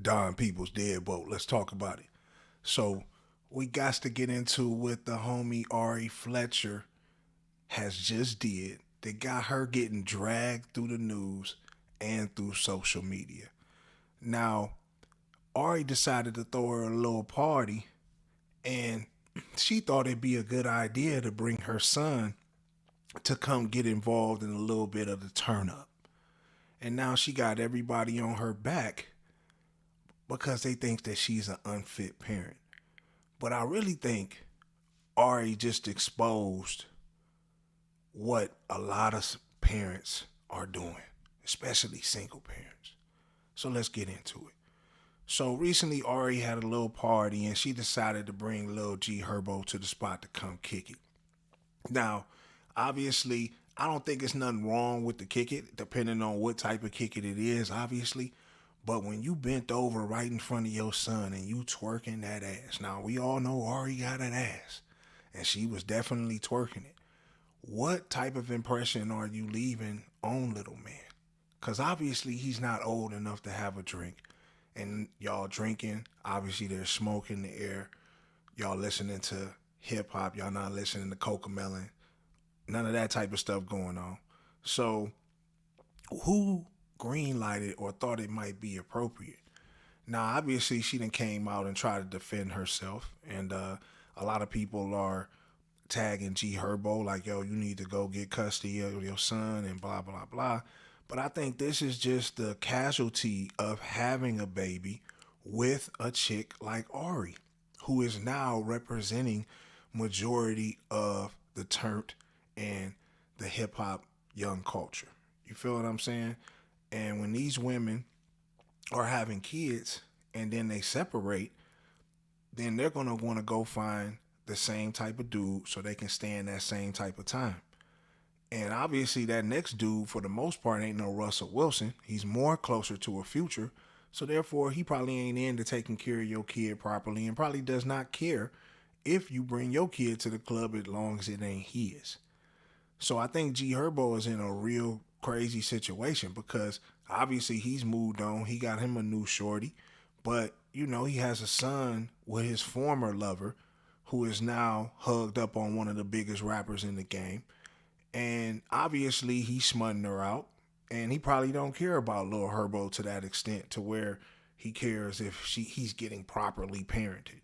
Don People's Deadbolt. Let's talk about it. So we got to get into what the homie Ari Fletcher has just did. That got her getting dragged through the news and through social media. Now, Ari decided to throw her a little party, and she thought it'd be a good idea to bring her son to come get involved in a little bit of the turn up. And now she got everybody on her back because they think that she's an unfit parent. But I really think Ari just exposed what a lot of parents are doing, especially single parents. So let's get into it. So recently, Ari had a little party and she decided to bring Lil G Herbo to the spot to come kick it. Now, obviously, I don't think it's nothing wrong with the kick it, depending on what type of kick it is, obviously. But when you bent over right in front of your son and you twerking that ass, now we all know Ari got an ass, and she was definitely twerking it. What type of impression are you leaving on little man? Because obviously he's not old enough to have a drink. And y'all drinking, obviously there's smoke in the air. Y'all listening to hip hop, y'all not listening to Cocomelon. None of that type of stuff going on. So who green lighted or thought it might be appropriate? Now, obviously, she done came out and tried to defend herself, and a lot of people are tagging G Herbo like, yo, you need to go get custody of your son and blah, blah, blah. But I think this is just the casualty of having a baby with a chick like Ari, who is now representing majority of the turnt and the hip hop young culture. You feel what I'm saying? And when these women are having kids and then they separate, then they're going to want to go find the same type of dude so they can stand that same type of time. And obviously that next dude, for the most part, ain't no Russell Wilson. He's more closer to a Future. So therefore, he probably ain't into taking care of your kid properly and probably does not care if you bring your kid to the club as long as it ain't his. So I think G Herbo is in a real crazy situation because obviously he's moved on. He got him a new shorty. But, you know, he has a son with his former lover who is now hugged up on one of the biggest rappers in the game. And obviously he's smutting her out. And he probably don't care about Lil Herbo to that extent to where he cares if he's getting properly parented.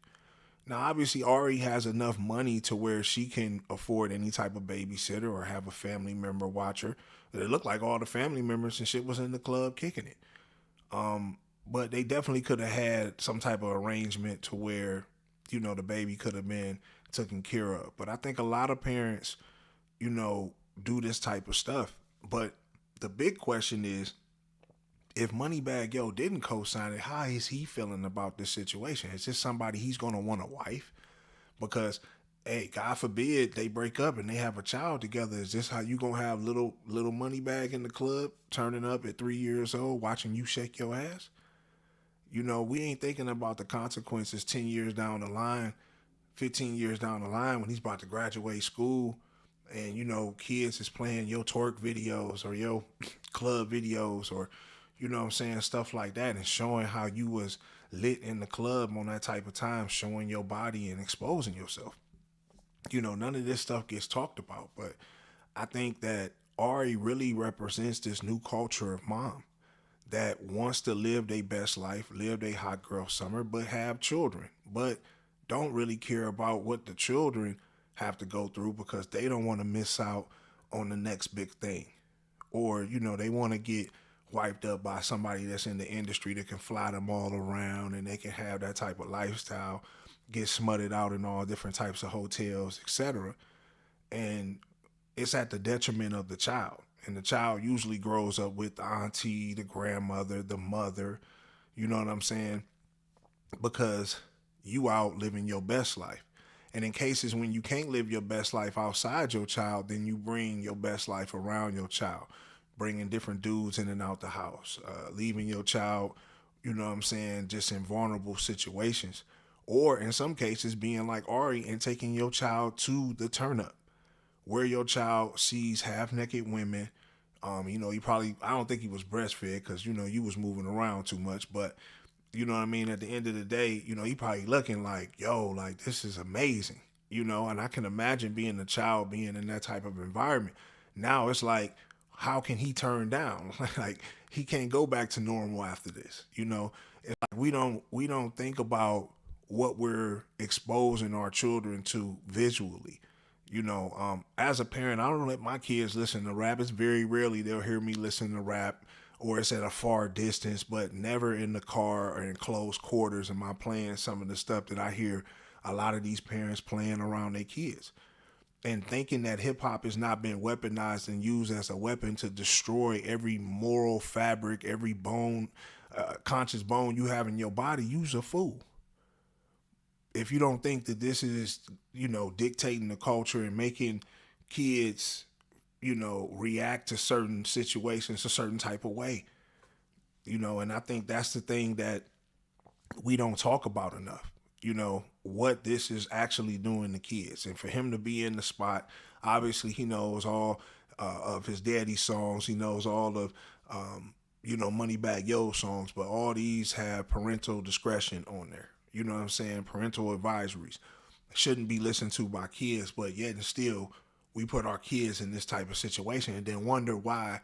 Now, obviously, Ari has enough money to where she can afford any type of babysitter or have a family member watch her. It looked like all the family members and shit was in the club kicking it. But they definitely could have had some type of arrangement to where, you know, the baby could have been taken care of. But I think a lot of parents, you know, do this type of stuff. But the big question is, if Moneybagg Yo didn't co-sign it, how is he feeling about this situation? Is this somebody he's going to want a wife? Because, hey, God forbid they break up and they have a child together. Is this how you going to have little Moneybagg in the club turning up at 3 years old watching you shake your ass? You know, we ain't thinking about the consequences 10 years down the line, 15 years down the line when he's about to graduate school and, you know, kids is playing your twerk videos or your club videos or, you know what I'm saying, stuff like that, and showing how you was lit in the club on that type of time, showing your body and exposing yourself. You know, none of this stuff gets talked about, but I think that Ari really represents this new culture of mom that wants to live their best life, live their hot girl summer, but have children, but don't really care about what the children have to go through because they don't want to miss out on the next big thing. Or, you know, they want to get wiped up by somebody that's in the industry that can fly them all around and they can have that type of lifestyle, get smutted out in all different types of hotels, etc. And it's at the detriment of the child. And the child usually grows up with the auntie, the grandmother, the mother, you know what I'm saying? Because you out living your best life. And in cases when you can't live your best life outside your child, then you bring your best life around your child, bringing different dudes in and out the house, leaving your child, you know what I'm saying, just in vulnerable situations. Or in some cases being like Ari and taking your child to the turn up where your child sees half naked women. You know, I don't think he was breastfed because, you know, you was moving around too much, but You know what I mean? At the end of the day, he probably looking like, yo, like this is amazing. And I can imagine being a child being in that type of environment. Now it's like, how can he turn down? Like he can't go back to normal after this. It's like we don't think about what we're exposing our children to visually. As a parent, I don't let my kids listen to rap. It's very rarely they'll hear me listen to rap, or it's at a far distance, but never in the car or in close quarters am I playing some of the stuff that I hear a lot of these parents playing around their kids. And thinking that hip hop has not been weaponized and used as a weapon to destroy every moral fabric, every bone, conscious bone you have in your body, you's a fool. If you don't think that this is, dictating the culture and making kids, react to certain situations a certain type of way, and I think that's the thing that we don't talk about enough, what this is actually doing to kids. And for him to be in the spot, obviously he knows all of his daddy songs. He knows all of, Moneybagg Yo songs, but all these have parental discretion on there. You know what I'm saying? Parental advisories shouldn't be listened to by kids, but yet and still we put our kids in this type of situation and then wonder why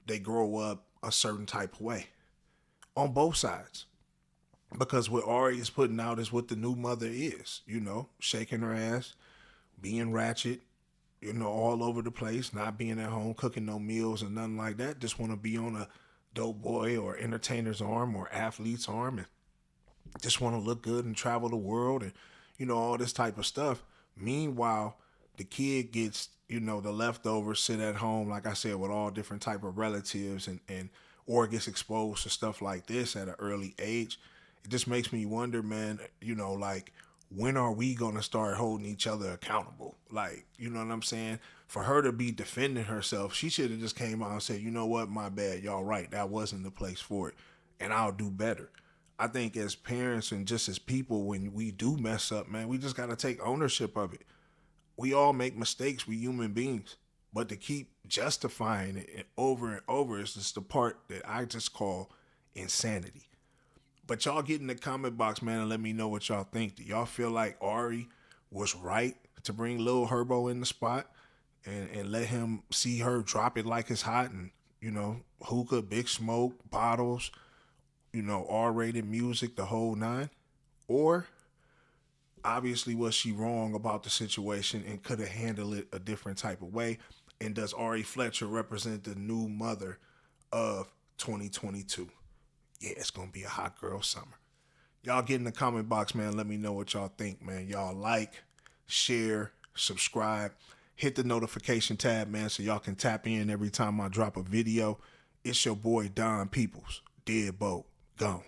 they grow up a certain type of way on both sides. Because what Ari is putting out is what the new mother is, shaking her ass, being ratchet, all over the place, not being at home, cooking no meals and nothing like that. Just want to be on a dope boy or entertainer's arm or athlete's arm and just want to look good and travel the world and, all this type of stuff. Meanwhile, the kid gets, the leftovers, sit at home, like I said, with all different type of relatives and or gets exposed to stuff like this at an early age. It just makes me wonder, man, like, when are we going to start holding each other accountable? Like, you know what I'm saying? For her to be defending herself, she should have just came out and said, you know what, my bad, y'all right, that wasn't the place for it, and I'll do better. I think as parents and just as people, when we do mess up, man, we just got to take ownership of it. We all make mistakes, we human beings. But to keep justifying it and over is just the part that I just call insanity. But y'all get in the comment box, man, and let me know what y'all think. Do y'all feel like Ari was right to bring Lil Herbo in the spot and let him see her drop it like it's hot and, hookah, big smoke, bottles, R-rated music, the whole nine? Or obviously was she wrong about the situation and could have handled it a different type of way? And does Ari Fletcher represent the new mother of 2022? Yeah, it's going to be a hot girl summer. Y'all get in the comment box, man. Let me know what y'all think, man. Y'all like, share, subscribe. Hit the notification tab, man, so y'all can tap in every time I drop a video. It's your boy, Don Peoples. Deadbolt. Gone.